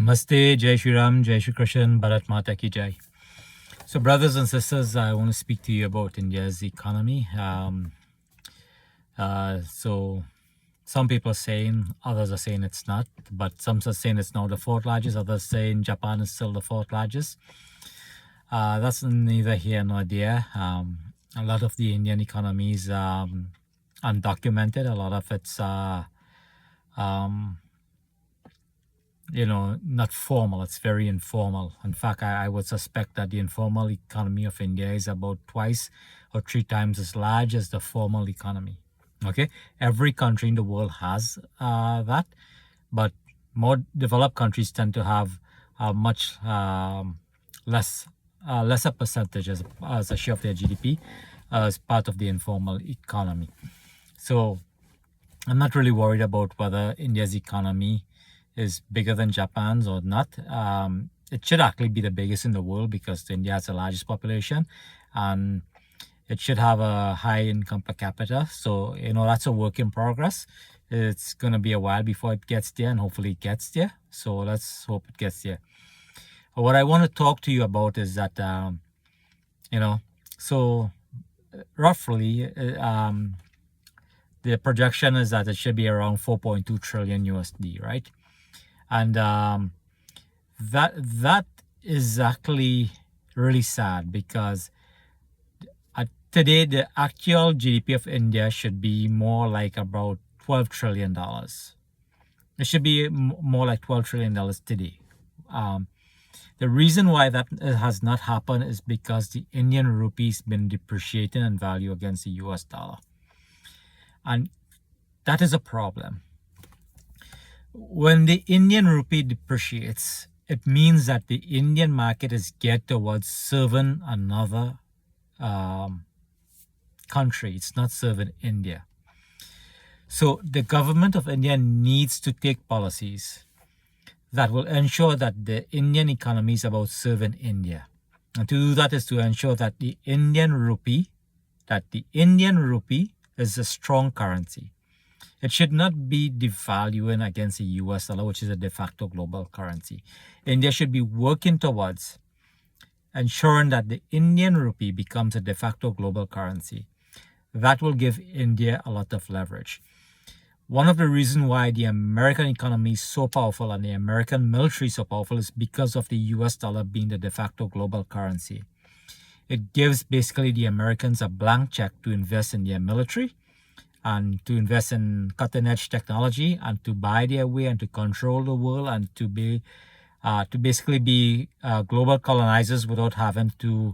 Namaste, Jai Shri Ram, Jai Shri Krishna, Bharat Mata Ki Jai. So, brothers and sisters, I want to speak to you about India's economy. So, some people are saying, others are saying it's not, but some are saying it's now the fourth largest, others saying Japan is still the fourth largest. That's neither here nor there. A lot of the Indian economy is undocumented. A lot of it's not formal. It's very informal. In fact, I would suspect that the informal economy of India is about twice or three times as large as the formal economy. Okay, every country in the world has that, but more developed countries tend to have a much lesser percentage as a share of their GDP as part of the informal economy. So I'm not really worried about whether India's economy is bigger than Japan's or not. It should actually be the biggest in the world because India has the largest population and it should have a high income per capita. So, that's a work in progress. It's going to be a while before it gets there, and hopefully it gets there. So let's hope it gets there. What I want to talk to you about is that, so roughly, the projection is that it should be around 4.2 trillion USD, right? And that is actually really sad because today the actual GDP of India should be more like about $12 trillion. It should be more like $12 trillion today. The reason why that has not happened is because the Indian rupee has been depreciating in value against the US dollar. And that is a problem. When the Indian rupee depreciates, it means that the Indian market is geared towards serving another country. It's not serving India. So the government of India needs to take policies that will ensure that the Indian economy is about serving India. And to do that is to ensure that the Indian rupee is a strong currency. It should not be devaluing against the US dollar, which is a de facto global currency. India should be working towards ensuring that the Indian rupee becomes a de facto global currency. That will give India a lot of leverage. One of the reasons why the American economy is so powerful and the American military is so powerful is because of the US dollar being the de facto global currency. It gives basically the Americans a blank check to invest in their military and to invest in cutting-edge technology and to buy their way and to control the world and to basically be global colonizers without having to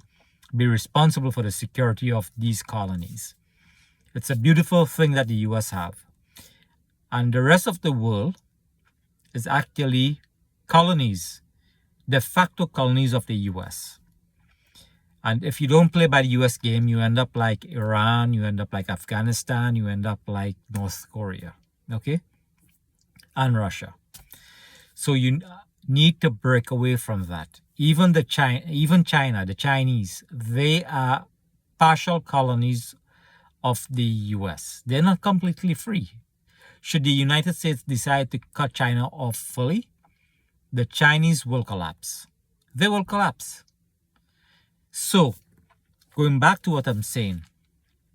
be responsible for the security of these colonies. It's a beautiful thing that the US have. And the rest of the world is actually colonies, de facto colonies of the US. And if you don't play by the US game, you end up like Iran, you end up like Afghanistan, you end up like North Korea, okay? And Russia. So you need to break away from that. Even China, the Chinese, they are partial colonies of the US. They're not completely free. Should the United States decide to cut China off fully, the Chinese will collapse. They will collapse. So, going back to what I'm saying,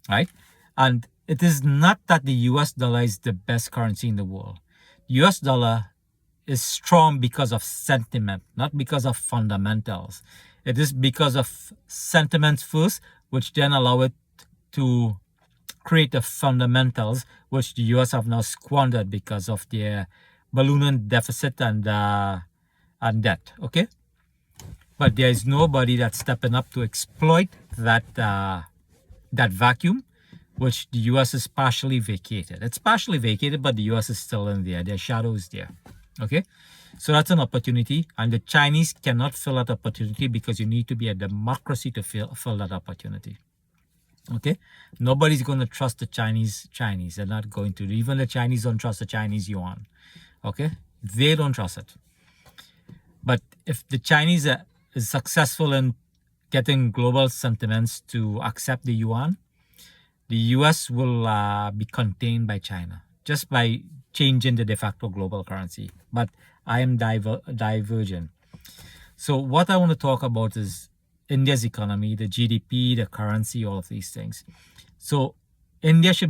right? And it is not that the US dollar is the best currency in the world. The US dollar is strong because of sentiment, not because of fundamentals. It is because of sentiments first, which then allow it to create the fundamentals, which the US have now squandered because of their ballooning deficit and debt, okay? But there is nobody that's stepping up to exploit that vacuum, which the US is partially vacated. It's partially vacated, but the US is still in there. Their shadow is there. Okay? So that's an opportunity. And the Chinese cannot fill that opportunity because you need to be a democracy to fill that opportunity. Okay? Nobody's going to trust the Chinese. They're not going to. Even the Chinese don't trust the Chinese yuan. Okay? They don't trust it. But if the Chinese is successful in getting global sentiments to accept the yuan, the US will be contained by China just by changing the de facto global currency. But I am divergent. So what I want to talk about is India's economy, the GDP, the currency, all of these things. So India's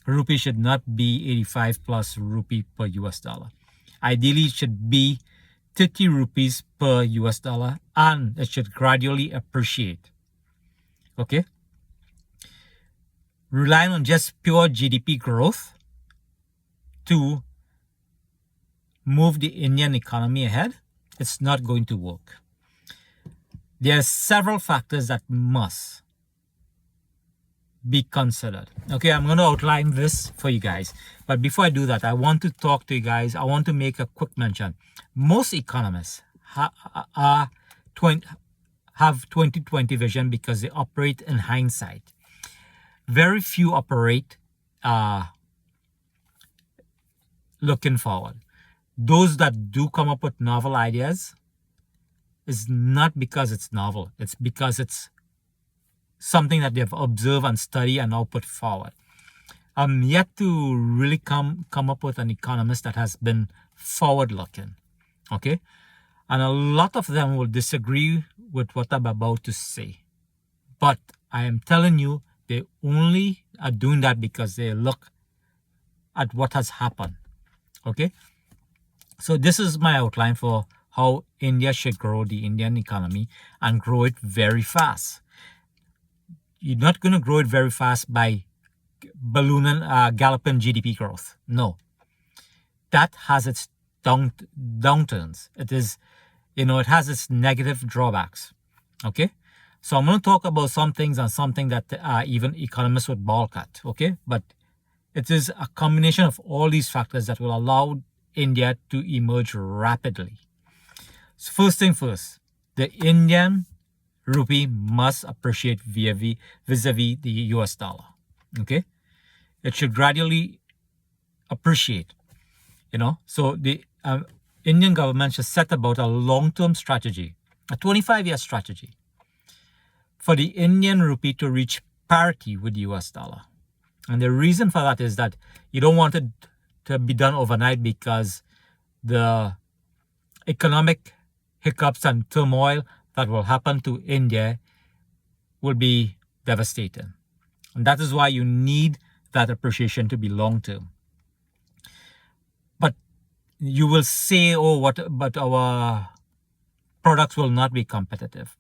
rupee should not be 85 plus rupee per US dollar. Ideally, it should be 30 rupees per US dollar, and it should gradually appreciate. Okay? Relying on just pure GDP growth to move the Indian economy ahead, it's not going to work. There are several factors that must be considered. Okay, I'm going to outline this for you guys. But before I do that, I want to talk to you guys. I want to make a quick mention. Most economists have 2020 vision because they operate in hindsight. Very few operate looking forward. Those that do come up with novel ideas is not because it's novel. It's because it's something that they've observed and studied and now put forward. I'm yet to really come up with an economist that has been forward-looking, okay? And a lot of them will disagree with what I'm about to say. But I am telling you, they only are doing that because they look at what has happened, okay? So this is my outline for how India should grow the Indian economy and grow it very fast. You're not going to grow it very fast by ballooning, galloping GDP growth. No. That has its downturns. It is, it has its negative drawbacks. Okay? So I'm going to talk about some things and something that even economists would balk at. Okay? But it is a combination of all these factors that will allow India to emerge rapidly. So first thing first, the Indian rupee must appreciate vis-a-vis the US dollar. Okay? It should gradually appreciate. So the Indian government should set about a long-term strategy, a 25-year strategy, for the Indian rupee to reach parity with the US dollar. And the reason for that is that you don't want it to be done overnight because the economic hiccups and turmoil that will happen to India will be devastating. And that is why you need that appreciation to be long-term. But you will say, but our products will not be competitive.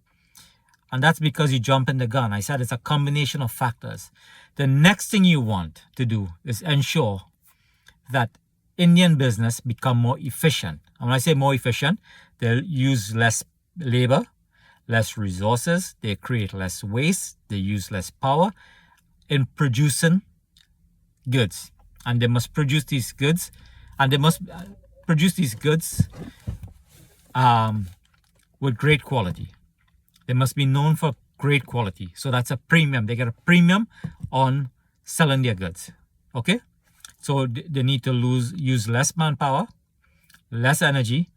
And that's because you jump in the gun. I said it's a combination of factors. The next thing you want to do is ensure that Indian business become more efficient. And when I say more efficient, they'll use less labor, less resources, they create less waste, they use less power in producing goods. And they must produce these goods, with great quality. They must be known for great quality. So that's a premium. They get a premium on selling their goods. Okay? So they need to use less manpower, less energy,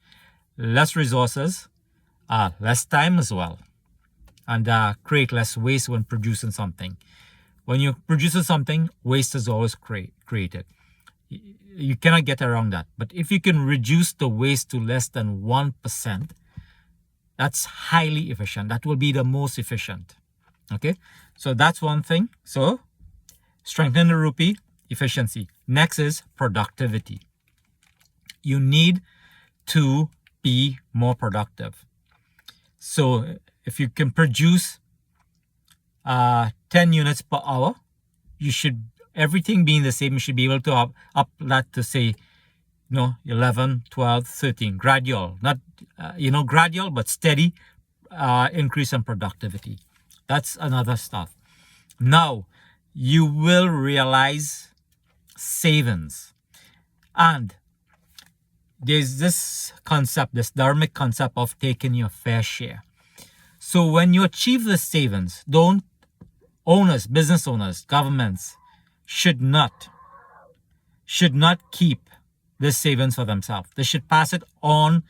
less resources, less time as well, and create less waste when producing something. When you're producing something, waste is always created. You cannot get around that. But if you can reduce the waste to less than 1%, that's highly efficient. That will be the most efficient. Okay, so that's one thing. So strengthen the rupee, efficiency. Next is productivity. You need to be more productive. So if you can produce 10 units per hour, you should, everything being the same, you should be able to up that to say, 11, 12, 13, gradual, not, gradual, but steady increase in productivity. That's another stuff. Now, you will realize savings. And there's this concept, this dharmic concept of taking your fair share. So when you achieve the savings, business owners, governments should not keep this savings for themselves. They should pass it on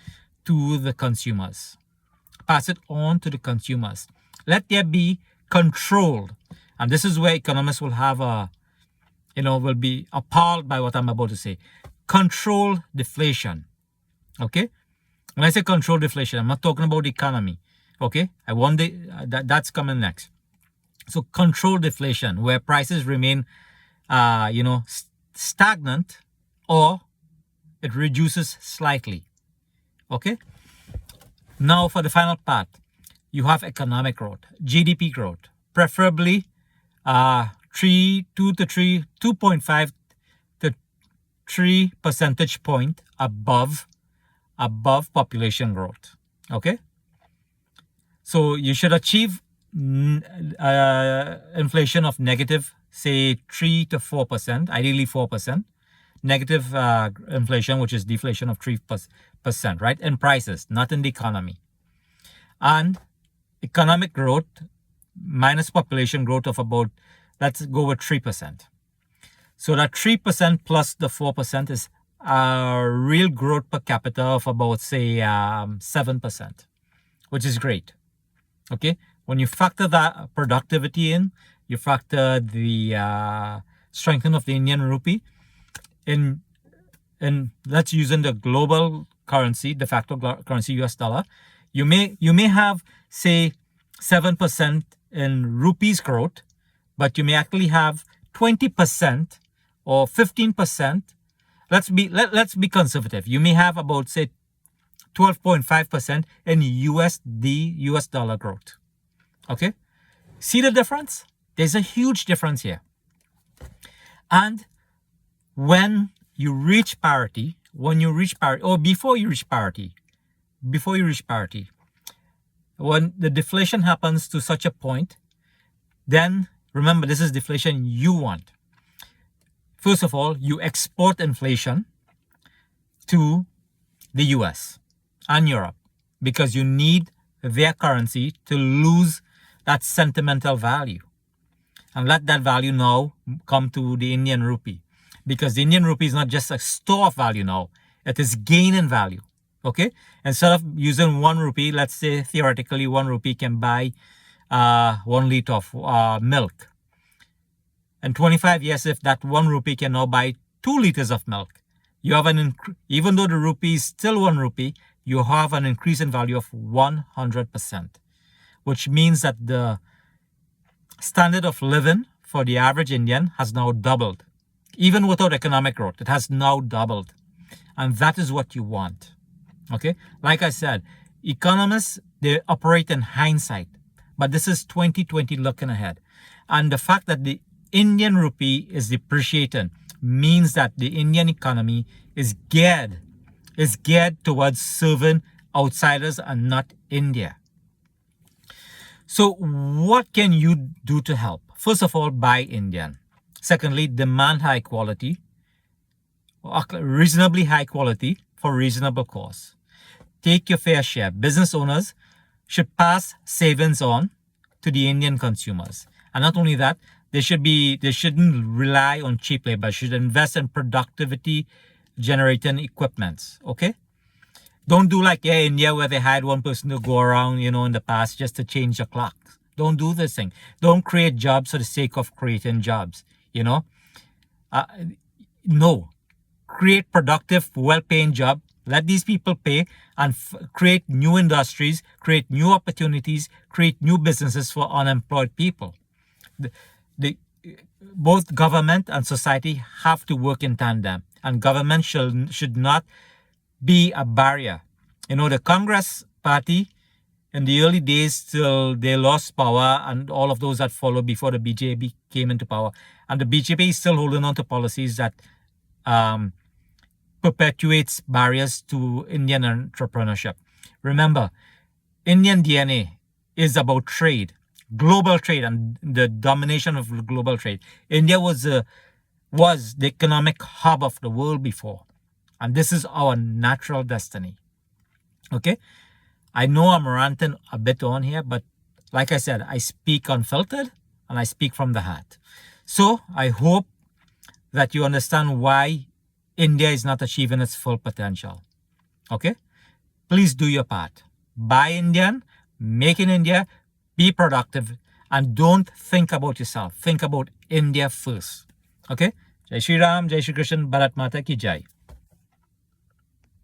to the consumers. Let there be controlled. And this is where economists will have a will be appalled by what I'm about to say. Control deflation. Okay? When I say control deflation, I'm not talking about the economy. Okay? That's coming next. So control deflation, where prices remain, stagnant, or it reduces slightly. Okay? Now for the final part, you have economic growth, GDP growth, preferably 2.5 to 3 percentage point above population growth. Okay? So you should achieve inflation of negative, say 3 to 4%, ideally 4%. Negative inflation, which is deflation of 3%, right? In prices, not in the economy. And economic growth minus population growth of about, let's go with 3%. So that 3% plus the 4% is a real growth per capita of about, say, 7%, which is great. Okay? When you factor that productivity in, you factor the strengthening of the Indian rupee, in let's use in the global currency, de facto currency, US dollar, you may have, say, 7% in rupees growth, but you may actually have 20% or 15%. Let's be conservative. You may have about, say, 12.5% in US dollar growth. Okay? See the difference? There's a huge difference here. And when you reach parity, or before you reach parity, when the deflation happens to such a point, then remember, this is deflation you want. First of all, you export inflation to the US and Europe because you need their currency to lose that sentimental value. And let that value now come to the Indian rupee. Because the Indian rupee is not just a store of value now. It is gain in value. Okay? Instead of using 1 rupee, let's say theoretically 1 rupee can buy 1 liter of milk. In 25 years, if that 1 rupee can now buy 2 liters of milk, you have even though the rupee is still 1 rupee, you have an increase in value of 100%, which means that the standard of living for the average Indian has now doubled. Even without economic growth, it has now doubled. And that is what you want. Okay? Like I said, economists, they operate in hindsight. But this is 2020 looking ahead. And the fact that the Indian rupee is depreciating means that the Indian economy is geared towards serving outsiders and not India. So what can you do to help? First of all, buy Indian. Secondly, demand high quality, reasonably high quality for reasonable cost. Take your fair share. Business owners should pass savings on to the Indian consumers. And not only that, they shouldn't rely on cheap labor. They should invest in productivity generating equipments. Okay? Don't do like Air India where they hired one person to go around, in the past just to change the clock. Don't do this thing. Don't create jobs for the sake of creating jobs. No. Create productive, well-paying job. Let these people pay and create new industries, create new opportunities, create new businesses for unemployed people. Both government and society have to work in tandem, and government should not be a barrier. The Congress Party in the early days till they lost power, and all of those that followed before the BJP came into power, and the BJP is still holding on to policies that perpetuates barriers to Indian entrepreneurship. Remember, Indian DNA is about trade, global trade, and the domination of global trade. India was the economic hub of the world before, and this is our natural destiny. Okay? I know I'm ranting a bit on here, but like I said, I speak unfiltered and I speak from the heart. So I hope that you understand why India is not achieving its full potential. Okay? Please do your part. Buy Indian, make in India, be productive, and don't think about yourself. Think about India first. Okay? Jai Shri Ram, Jai Shri Krishna, Bharat Mata ki Jai.